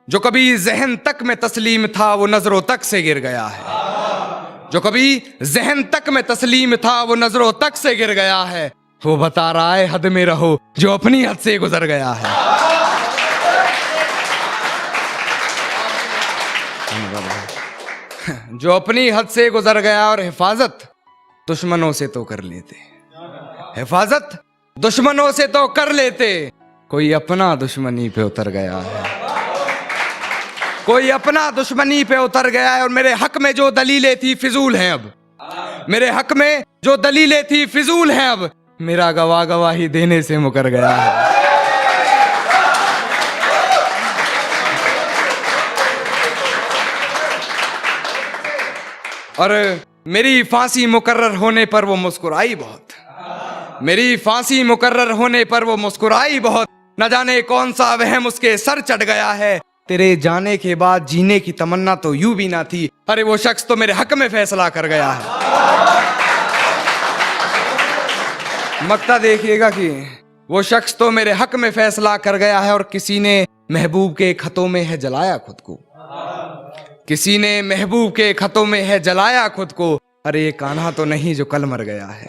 जो कभी जहन तक में तस्लीम था वो नजरों तक से गिर गया है। जो कभी जहन तक में तस्लीम था वो नजरों तक से गिर गया है। वो बता रहा है हद में रहो जो अपनी हद से गुजर गया है। जो अपनी हद से गुजर गया। और हिफाजत दुश्मनों से तो कर लेते, हिफाजत दुश्मनों से तो कर लेते, कोई अपना दुश्मनी पे उतर गया है। कोई अपना दुश्मनी पे उतर गया है। और मेरे हक में जो दलीलें थी फिजूल हैं अब। मेरे हक में जो दलीलें थी फिजूल हैं अब। मेरा गवाह गवाही देने से मुकर गया है। और मेरी फांसी मुकर्रर होने पर वो मुस्कुराई बहुत। मेरी फांसी मुकर्रर होने पर वो मुस्कुराई बहुत। न जाने कौन सा वहम उसके सर चढ़ गया है। तेरे जाने के बाद जीने की तमन्ना तो यूं भी ना थी। अरे वो शख्स तो मेरे हक में फैसला कर गया है। मक्ता देखिएगा कि वो शख्स तो मेरे हक में फैसला कर गया है। और किसी ने महबूब के खतों में है जलाया खुद को। किसी ने महबूब के खतों में है जलाया खुद को। अरे ये कान्हा तो नहीं जो कल मर गया है।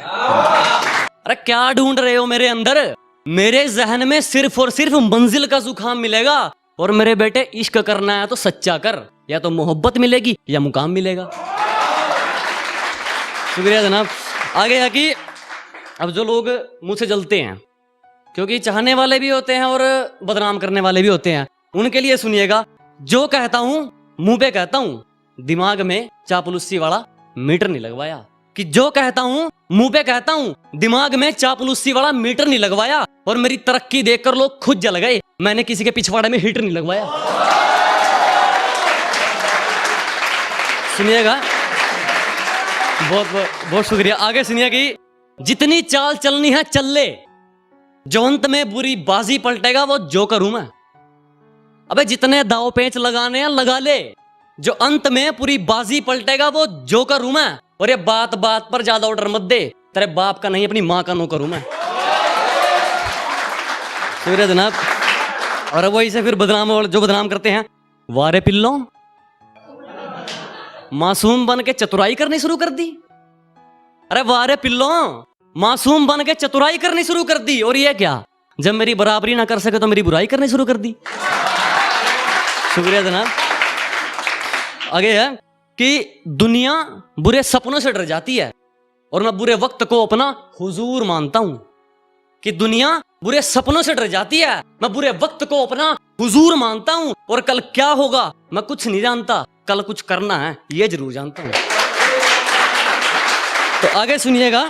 अरे क्या ढूंढ रहे हो मेरे अंदर? मेरे जहन में सिर्फ और सिर्फ मंजिल का जुकाम मिलेगा। और मेरे बेटे इश्क करना है तो सच्चा कर, या तो मोहब्बत मिलेगी या मुकाम मिलेगा। शुक्रिया जनाब। आगे है कि अब जो लोग मुझसे जलते हैं, क्योंकि चाहने वाले भी होते हैं और बदनाम करने वाले भी होते हैं, उनके लिए सुनिएगा। जो कहता हूं मुंह पे कहता हूं, दिमाग में चापलूसी वाला मीटर नहीं लगवाया। कि जो कहता हूं मुंह पे कहता हूं, दिमाग में चापलूसी वाला मीटर नहीं लगवाया। और मेरी तरक्की देखकर लोग खुद जल गए, मैंने किसी के पिछवाड़े में हीटर नहीं लगवाया। सुनिएगा, बहुत बहुत बहुत शुक्रिया। आगे सुनिए कि जितनी चाल चलनी है चल ले, जो अंत में बुरी बाजी पलटेगा वो जोकर हूं मैं। अबे जितने दाव पेंच लगाने हैं लगा ले, जो अंत में पूरी बाजी पलटेगा वो जोकर हूं मैं। और ये बात बात पर ज्यादा ऑर्डर मत दे, तेरे बाप का नहीं अपनी मां का नौकर हूं मैं। शुक्रिया जनाब। और वही से फिर बदनाम, और जो बदनाम करते हैं, वारे पिल्लो मासूम बन के चतुराई करनी शुरू कर दी। अरे वारे पिल्लो मासूम बन के चतुराई करनी शुरू कर दी। और ये क्या, जब मेरी बराबरी ना कर सके तो मेरी बुराई करनी शुरू कर दी। शुक्रिया जनाब। आगे है कि दुनिया बुरे सपनों से डर जाती है और मैं बुरे वक्त को अपना हुजूर मानता हूं। कि दुनिया बुरे सपनों से डर जाती है, मैं बुरे वक्त को अपना हुजूर मानता हूं। और कल क्या होगा मैं कुछ नहीं जानता, कल कुछ करना है ये जरूर जानता हूं। तो आगे सुनिएगा।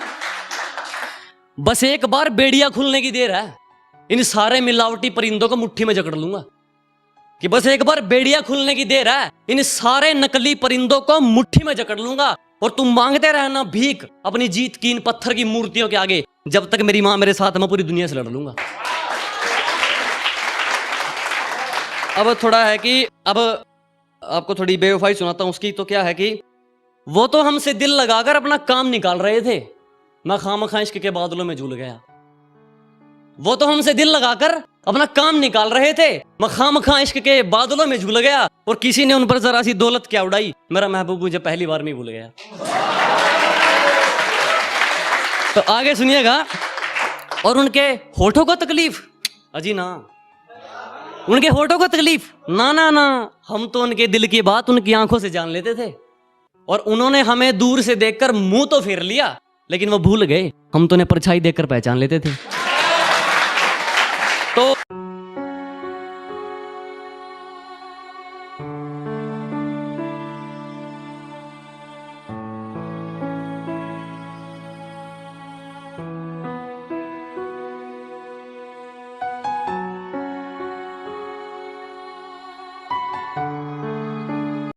बस एक बार बेड़िया खुलने की देर है, इन सारे मिलावटी परिंदों को मुट्ठी में जकड़ लूंगा। कि बस एक बार बेड़िया खुलने की देर है, इन सारे नकली परिंदों को मुट्ठी में जकड़ लूंगा। और तुम मांगते रहना भीख अपनी जीत की इन पत्थर की मूर्तियों के आगे, जब तक मेरी मां मेरे साथ, मैं पूरी दुनिया से लड़ लूंगा। अब थोड़ा है कि अब आपको थोड़ी बेवफाई सुनाता हूं उसकी। तो क्या है कि वो तो हमसे दिल लगाकर अपना काम निकाल रहे थे, मैं खामखा इश्क के बादलों में झूल गया। वो तो हमसे दिल लगाकर अपना काम निकाल रहे थे, मैं खामखा इश्क के बादलों में झूल गया। और किसी ने उन पर जरा सी दौलत क्या उड़ाई, मेरा महबूब मुझे पहली बार में भूल गया। तो आगे सुनिएगा। और उनके होठों को तकलीफ, अजी ना, उनके होठों को तकलीफ ना ना ना, हम तो उनके दिल की बात उनकी आंखों से जान लेते थे। और उन्होंने हमें दूर से देखकर मुंह तो फेर लिया, लेकिन वो भूल गए हम तो उन्हें परछाई देखकर पहचान लेते थे।